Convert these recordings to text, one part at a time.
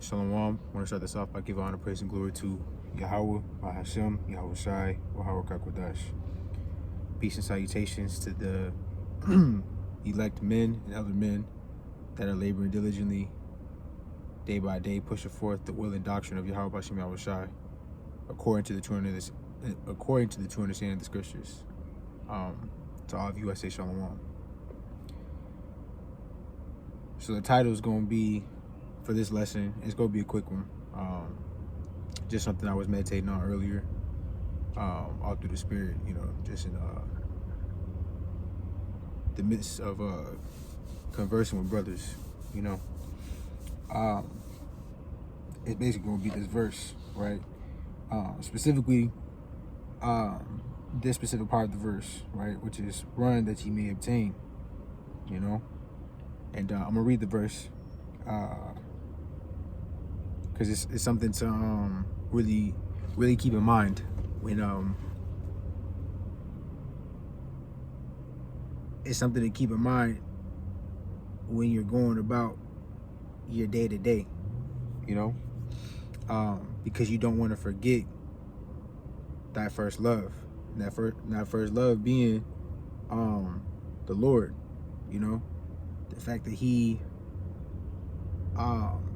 Shalom. I want to start this off by giving honor, praise, and glory to Yahweh, Hashem, Yahweh Shai, Yahweh Kakwadash. Peace and salutations to the elect men and other men that are laboring diligently, day by day, pushing forth the will and doctrine of Yahweh Hashem, Yahweh Shai, according to the true understanding of the scriptures. To all of you, I say Shalom. So the title is going to be, for this lesson, it's going to be a quick one. Just something I was meditating on earlier, all through the spirit, just in the midst of conversing with brothers, It's basically going to be this verse, right? Specifically, this specific part of the verse, right? Which is, run that ye may obtain, And I'm going to read the verse, because it's something to really keep in mind when it's something to keep in mind when you're going about your day to day, because you don't want to forget that first love, that first love being the Lord, the fact that He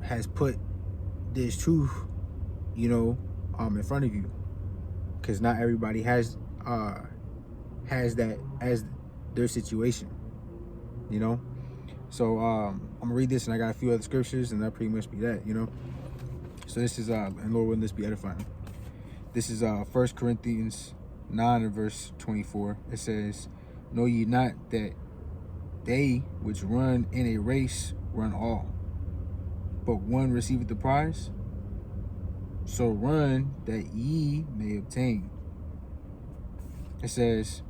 has put this truth, in front of you, because not everybody has that as their situation, So I'm gonna read this, and I got a few other scriptures, and that pretty much be that, So this is and Lord willing, this be edifying. This is 1 Corinthians 9 and verse 24. It says, "Know ye not that they which run in a race run all, but one receiveth the prize? So run that ye may obtain." It says,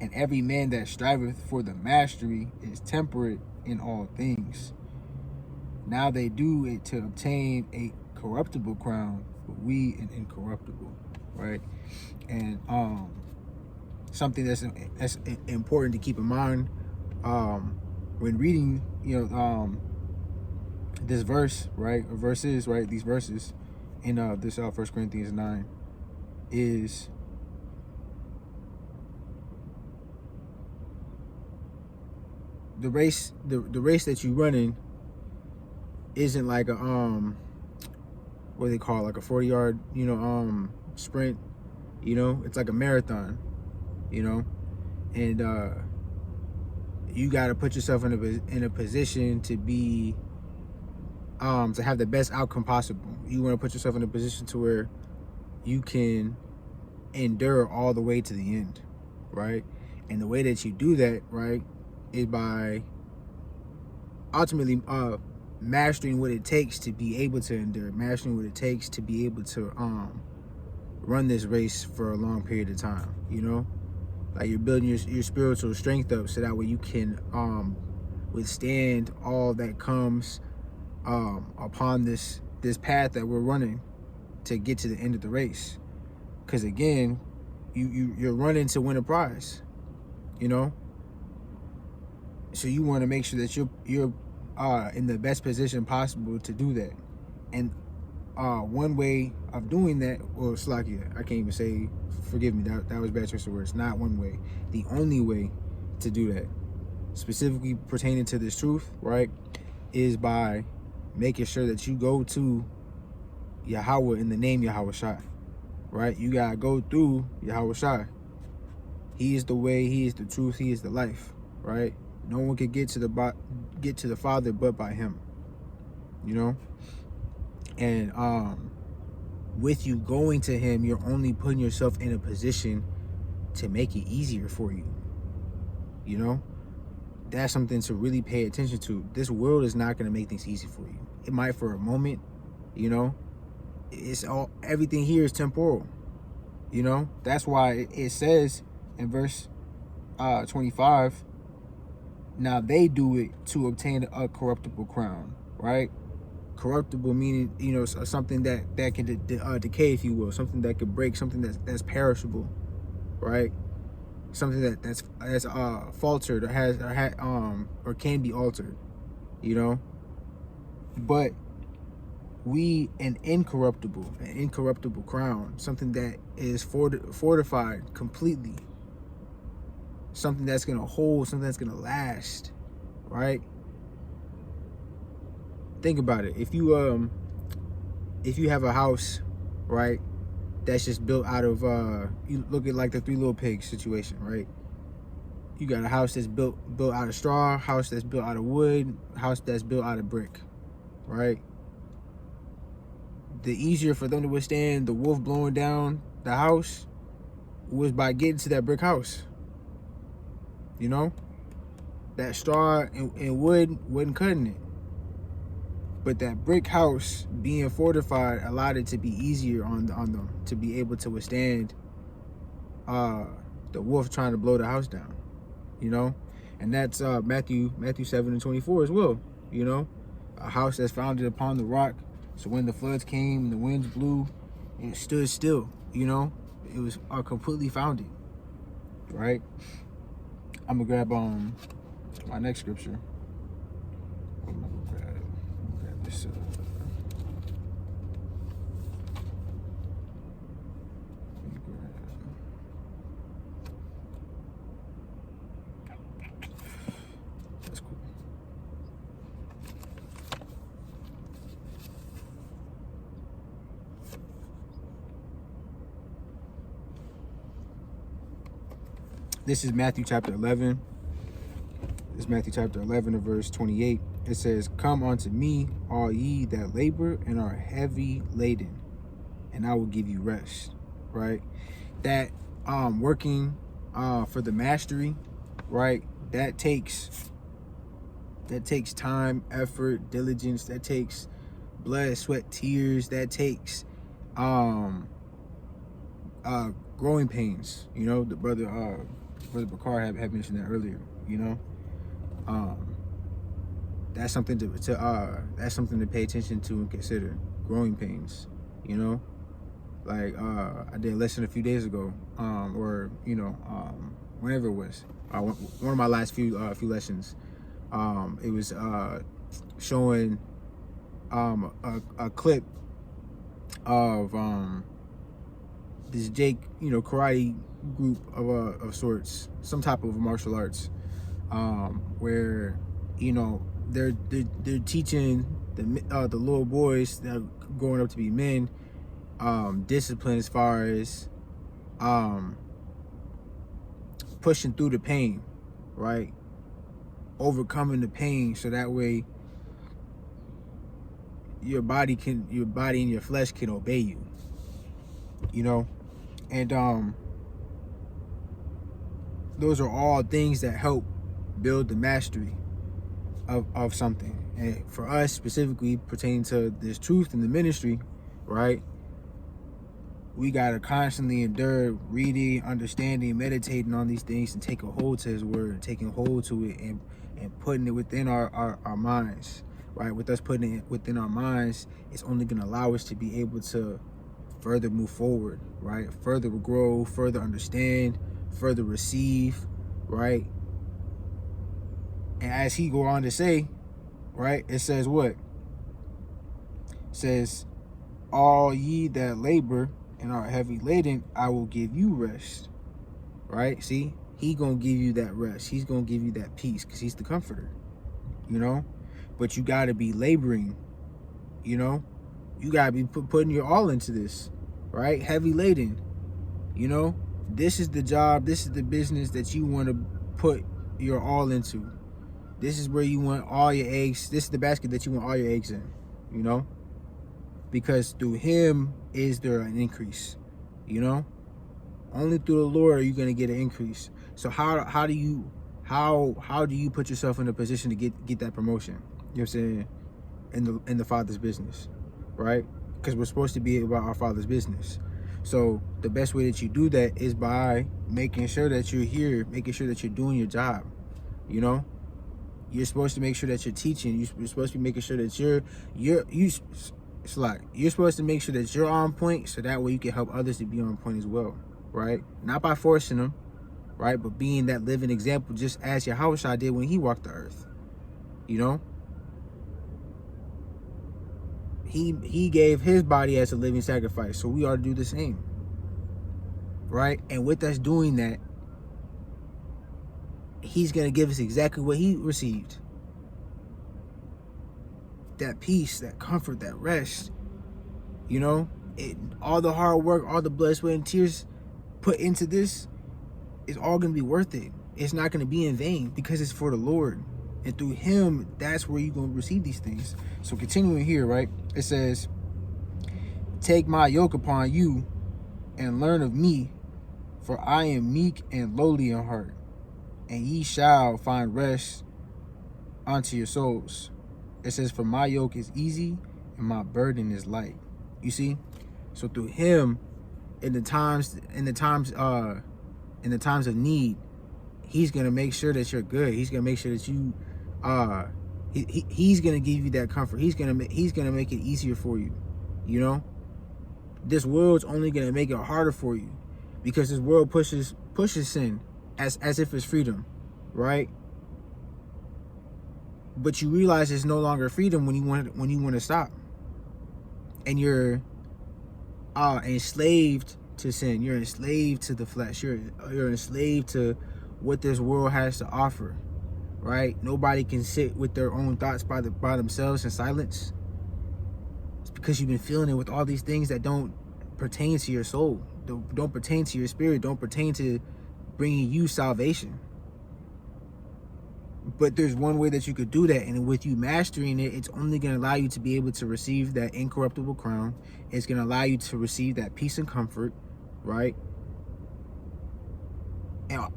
"And every man that striveth for the mastery is temperate in all things. Now they do it to obtain a corruptible crown, but we an incorruptible." Right? And something that's important to keep in mind when reading, this verse, right, or verses, right, these verses in this 1 Corinthians 9 is the race that you running isn't like a what they call, like a 40-yard sprint. It's like a marathon, and you got to put yourself in a position to be to have the best outcome possible. You want to put yourself in a position to where you can endure all the way to the end, right? And the way that you do that, right, is by ultimately mastering what it takes to be able to endure, mastering what it takes to be able to run this race for a long period of time, Like you're building your spiritual strength up so that way you can withstand all that comes upon this path that we're running to get to the end of the race. Because again, you're running to win a prize, So you want to make sure that you're in the best position possible to do that. And one way of doing that, well, Slakia, I can't even say, forgive me, that was bad choice of words. Not one way. The only way to do that, specifically pertaining to this truth, right, is by making sure that you go to Yahweh in the name Yahweh Shai, right? You gotta go through Yahweh Shai. He is the way, He is the truth, He is the life, right? No one can get to the Father but by Him, And with you going to Him, you're only putting yourself in a position to make it easier for you, That's something to really pay attention to. This world is not going to make things easy for you. It might for a moment, It's everything here is temporal, That's why it says in verse 25, now they do it to obtain a corruptible crown, right? Corruptible meaning, something that can decay, if you will, something that could break, something that's perishable, right? Something that's faltered or can be altered, But we an incorruptible crown, something that is fortified completely, something that's gonna hold, something that's gonna last, right? Think about it. If you have a house, right, that's just built out of you look at like the Three Little Pigs situation, right? You got a house that's built out of straw, house that's built out of wood, house that's built out of brick, right? The easier for them to withstand the wolf blowing down the house was by getting to that brick house. You know, that straw and wood wasn't cutting it, but that brick house being fortified allowed it to be easier on them to be able to withstand the wolf trying to blow the house down. You know, and that's Matthew 7:24 as well. You know, a house that's founded upon the rock. So when the floods came and the winds blew, it stood still. You know, it was completely founded. Right. I'm gonna grab my next scripture. What am I gonna grab? I'm gonna grab this. That's cool. This is Matthew chapter 11. This is Matthew chapter 11 and verse 28. It says, "Come unto me, all ye that labor and are heavy laden, and I will give you rest." Right? That working for the mastery, right? That takes time, effort, diligence. That takes blood, sweat, tears. That takes growing pains. You know, the brother Bakar had mentioned that earlier. You know, that's something to pay attention to and consider. Growing pains. You know, like I did a lesson a few days ago, or whenever it was. One of my last few lessons. It was showing a clip of this Jake, karate group of sorts, some type of martial arts, where they're teaching the little boys that are growing up to be men discipline as far as pushing through the pain, right? Overcoming the pain, so that way your body and your flesh can obey you. And those are all things that help build the mastery of something. And for us specifically pertaining to this truth in the ministry, right? We gotta constantly endure reading, understanding, meditating on these things, and take a hold to his word, taking hold to it and putting it within our minds, right? With us putting it within our minds, it's only gonna allow us to be able to further move forward, right? Further grow, further understand, further receive, right? And as he go on to say, right, it says what? It says, "All ye that labor and are heavy laden, I will give you rest." Right? See, he gonna give you that rest. He's gonna give you that peace because he's the comforter. But you gotta be laboring. You gotta be putting your all into this, right? Heavy laden. This is the job. This is the business that you want to put your all into. This is where you want all your eggs. This is the basket that you want all your eggs in. Because through him is there an increase. Only through the Lord are you going to get an increase. So how do you put yourself in a position to get that promotion? You know what I'm saying? In the Father's business, right? Because we're supposed to be about our Father's business. So the best way that you do that is by making sure that you're here, making sure that you're doing your job. You're supposed to make sure that you're teaching. You're supposed to be making sure that you're supposed to make sure that you're on point, so that way you can help others to be on point as well, right? Not by forcing them, right? But being that living example, just as Yahushua did when he walked the earth. he gave his body as a living sacrifice, so we ought to do the same, right? And with us doing that, he's going to give us exactly what he received. That peace, that comfort, that rest, you know? All the hard work, all the blood, sweat, and tears put into this is all going to be worth it. It's not going to be in vain because it's for the Lord. And through him, that's where you're going to receive these things. So continuing here, right? It says, take my yoke upon you and learn of me, for I am meek and lowly in heart, and ye shall find rest unto your souls. It says, for my yoke is easy and my burden is light. You see? So through him, in the times of need, he's gonna make sure that you're good. He's gonna make sure that you he's gonna give you that comfort. He's gonna make it easier for you. You know? This world's only gonna make it harder for you, because this world pushes sin as if it's freedom, right? But you realize it's no longer freedom when you want to stop, and you're enslaved to sin. You're enslaved to the flesh. You're enslaved to what this world has to offer, right? Nobody can sit with their own thoughts by themselves in silence. It's because you've been feeling it with all these things that don't pertain to your soul, don't pertain to your spirit, don't pertain to bringing you salvation. But there's one way that you could do that, and with you mastering it, it's only going to allow you to be able to receive that incorruptible crown. It's going to allow you to receive that peace and comfort, right? And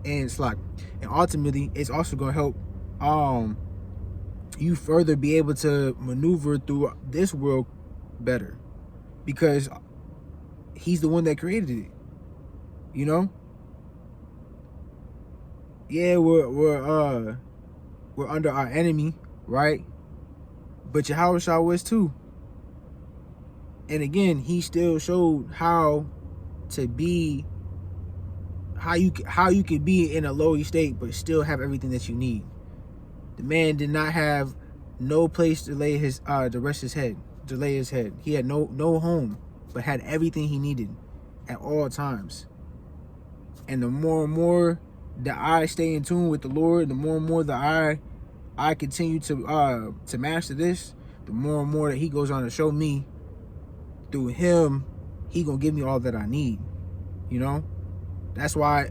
it's like, and ultimately, it's also going to help you further be able to maneuver through this world better, because he's the one that created it. You know? Yeah, we're under our enemy, right? But Yahushua was too. And again, he still showed how you could be in a lowly state but still have everything that you need. The man did not have no place to lay to lay his head. He had no home, but had everything he needed at all times. And the more and more that I stay in tune with the Lord, the more and more that I continue to master this, the more and more that he goes on to show me. Through him, he gonna give me all that I need. You know? That's why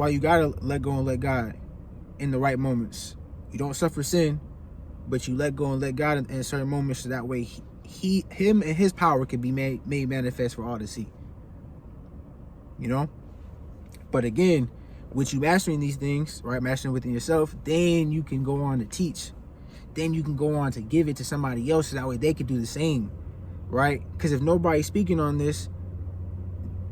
you gotta let go and let God in the right moments. You don't suffer sin, but you let go and let God in certain moments, so that way him and his power can be made manifest for all to see. You know? But again, with you mastering these things, right, mastering within yourself, then you can go on to teach. Then you can go on to give it to somebody else, so that way they can do the same, right? Because if nobody's speaking on this,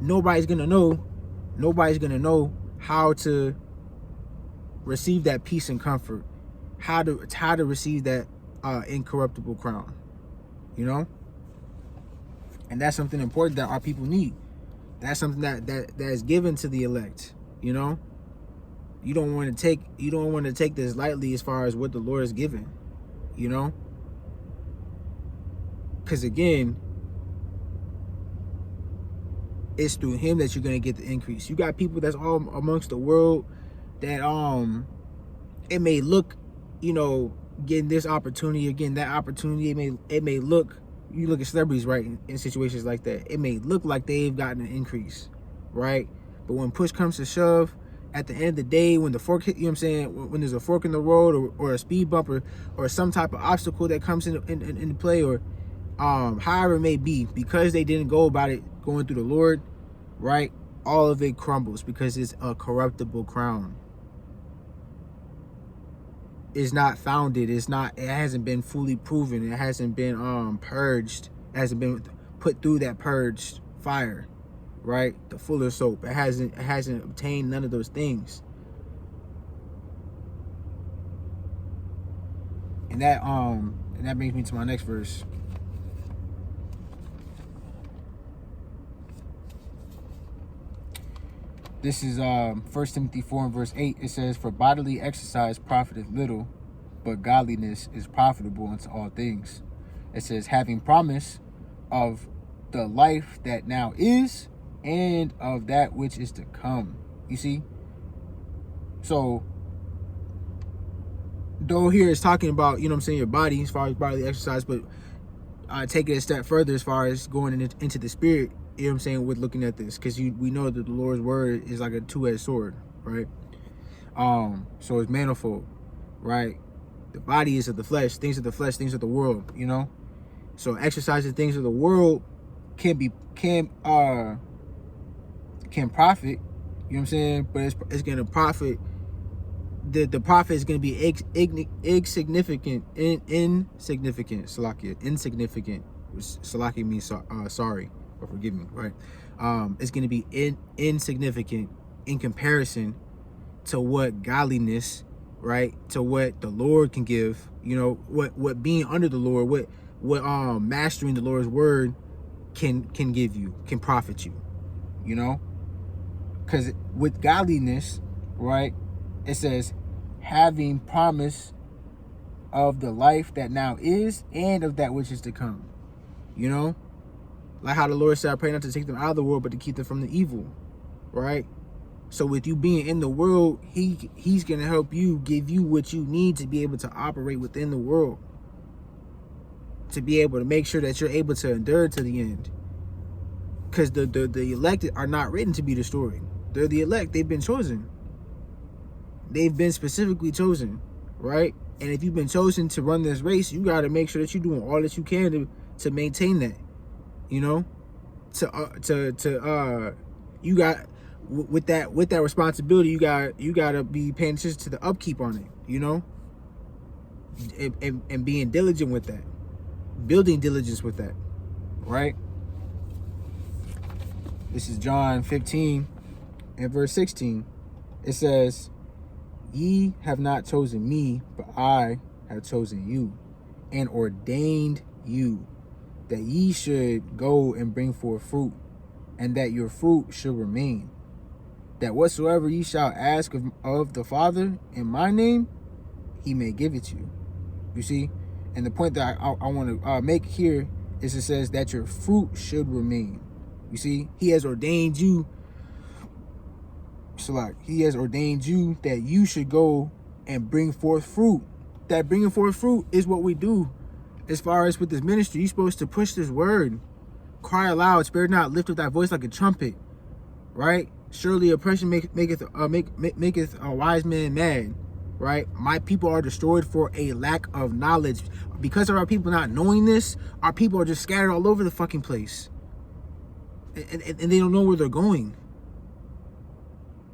nobody's gonna know how to receive that peace and comfort, how to receive that incorruptible crown, you know? And that's something important that our people need. That's something that is given to the elect, you know? You don't want to take this lightly as far as what the Lord has given, you know? Because again, it's through him that you're going to get the increase. You got people that's all amongst the world that it may look, you know, getting this opportunity or getting that opportunity, it may look, you look at celebrities, right, in situations like that, it may look like they've gotten an increase, right? But when push comes to shove, at the end of the day, when the fork hit, you know what I'm saying, when there's a fork in the road or a speed bump or some type of obstacle that comes into play, or however it may be, because they didn't go about it going through the Lord, right, all of it crumbles because it's a corruptible crown. It's not founded. It hasn't been fully proven. It hasn't been purged. It hasn't been put through that purged fire, right? The fuller soap. It hasn't obtained none of those things. And that brings me to my next verse. This is 1 Timothy 4 and verse 8. It says, for bodily exercise profiteth little, but godliness is profitable unto all things. It says, having promise of the life that now is and of that which is to come. You see? So, though here it's talking about, you know what I'm saying, your body as far as bodily exercise, but take it a step further as far as going into the spirit, you know what I'm saying, with looking at this. Because we know that the Lord's word is like a two-edged sword, right? So it's manifold, right? The body is of the flesh, things of the world, you know? So exercising things of the world can profit, you know what I'm saying? But it's gonna profit. The profit is gonna be insignificant. Insignificant. Salakia means sorry or forgive me, right? It's gonna be insignificant in comparison to what godliness, right? To what the Lord can give, you know, what being under the Lord, what mastering the Lord's word can give you, can profit you, you know? Because with godliness, right, it says, having promise of the life that now is and of that which is to come, you know? Like how the Lord said, I pray not to take them out of the world, but to keep them from the evil, right? So with you being in the world, he's going to help you, give you what you need to be able to operate within the world, to be able to make sure that you're able to endure to the end. Because the elected are not written to be destroyed. They're the elect. They've been chosen. They've been specifically chosen, right? And if you've been chosen to run this race, you got to make sure that you're doing all that you can to maintain that, you know? You got with that responsibility, you got to be paying attention to the upkeep on it, you know? And being diligent with that. Building diligence with that, right? This is John 15 and verse 16. It says, ye have not chosen me, but I have chosen you and ordained you that ye should go and bring forth fruit, and that your fruit should remain, that whatsoever ye shall ask of the Father in my name, he may give it to you. You see? And the point that I want to make here is it says that your fruit should remain. You see? He has ordained you. So like, he has ordained you that you should go and bring forth fruit. That bringing forth fruit is what we do. As far as with this ministry, you're supposed to push this word. Cry aloud, spare not, lift up thy voice like a trumpet. Right? Surely oppression maketh a wise man mad. Right? My people are destroyed for a lack of knowledge. Because of our people not knowing this, our people are just scattered all over the fucking place. And they don't know where they're going.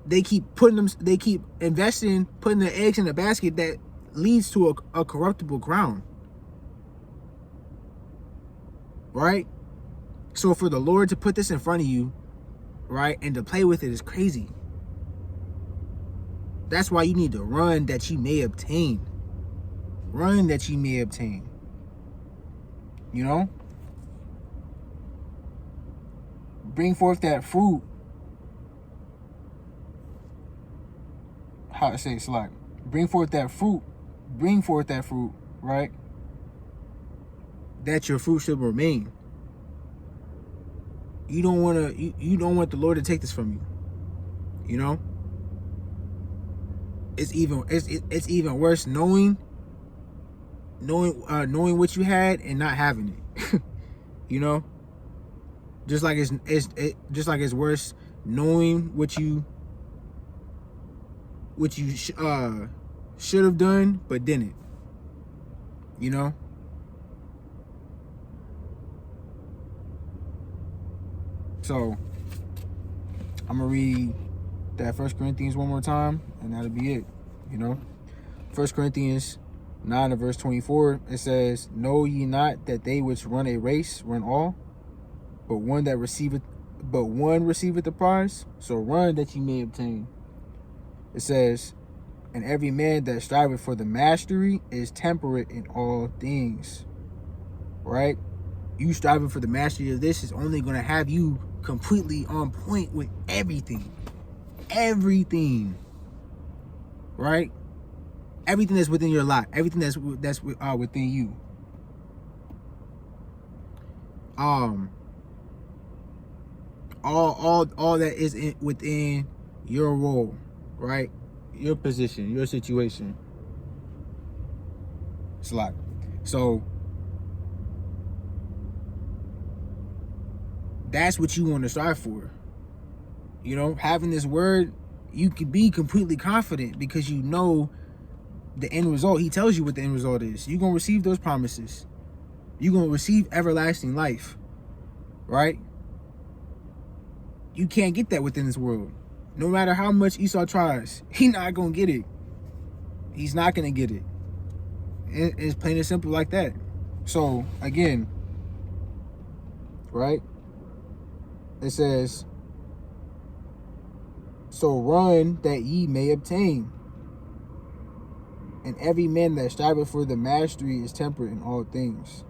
They keep investing, putting their eggs in a basket that leads to a corruptible ground. Right? So for the Lord to put this in front of you, right, and to play with it is crazy. That's why you need to run that you may obtain. Run that you may obtain. You know? Bring forth that fruit. How to say it's like, bring forth that fruit. Bring forth that fruit, right? That your fruit should remain. You don't want the Lord to take this from you. You know? It's even worse knowing what you had and not having it. You know? Just like it's worse knowing what you should have done but didn't. You know? So I'm gonna read that 1 Corinthians one more time, and that'll be it. You know, 1 Corinthians 9 and verse 24, it says, know ye not that they which run a race run all, but one receiveth the prize? So run that ye may obtain. It says, and every man that striveth for the mastery is temperate in all things. Right? You striving for the mastery of this is only going to have you completely on point with everything. Right? Everything that's within your life, everything that's within you. all that is within your role, right? Your position, your situation. It's a lot. So that's what you want to strive for. You know, having this word, you can be completely confident because you know the end result. He tells you what the end result is. You're going to receive those promises. You're going to receive everlasting life, right? You can't get that within this world. No matter how much Esau tries, he's not going to get it. He's not going to get it. It's plain and simple like that. So, again, right? It says, so run that ye may obtain. And every man that striveth for the mastery is temperate in all things.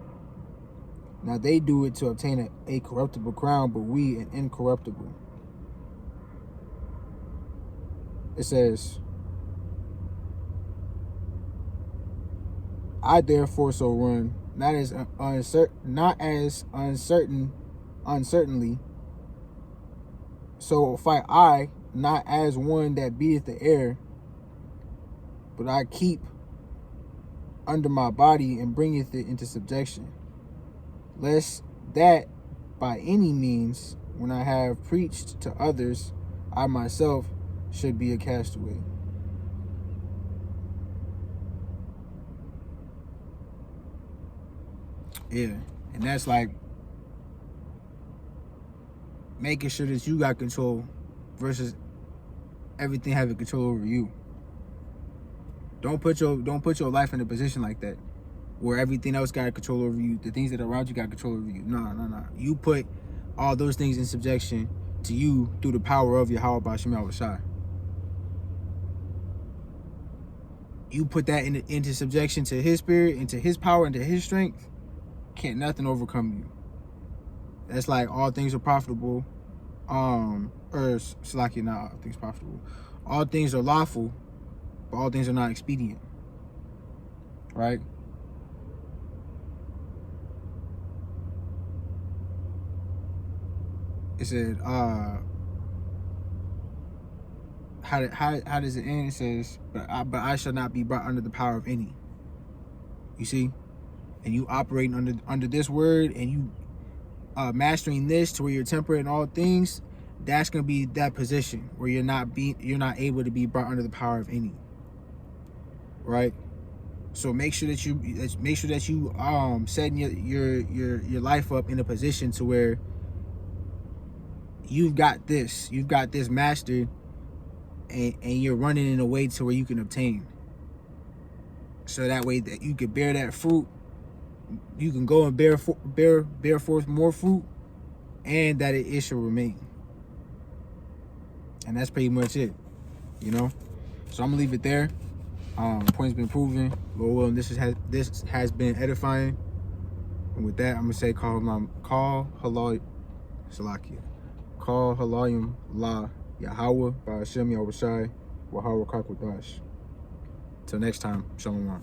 Now they do it to obtain a corruptible crown, but we an incorruptible. It says, I therefore so run, not as uncertainly. So fight I, not as one that beateth the air, but I keep under my body and bringeth it into subjection, lest that by any means, when I have preached to others, I myself should be a castaway. Yeah, and that's like making sure that you got control versus everything having control over you. Don't put your life in a position like that where everything else got control over you. The things that are around you got control over you. No. You put all those things in subjection to you through the power of Yahweh B'Shem Yahushai. You put that into subjection to his spirit, into his power, into his strength. Can't nothing overcome you. That's like all things are profitable. Or Salaki, not all things profitable. All things are lawful, but all things are not expedient. Right? It said, how does it end? It says, but I shall not be brought under the power of any. You see? And you operating under this word, and you mastering this to where you're temperate in all things, that's gonna be that position where you're not able to be brought under the power of any. Right? So make sure that you setting your life up in a position to where you've got this mastered, and you're running in a way to where you can obtain. So that way that you can bear that fruit, you can go and bear forth more fruit, and that it shall remain. And that's pretty much it, you know. So I'm gonna leave it there. Point's been proven. Lord willing, this has been edifying. And with that, I'm gonna say call halayim la Yahweh B'Shem Yahushai Wahawa Kakwadash. Till next time, Shalom.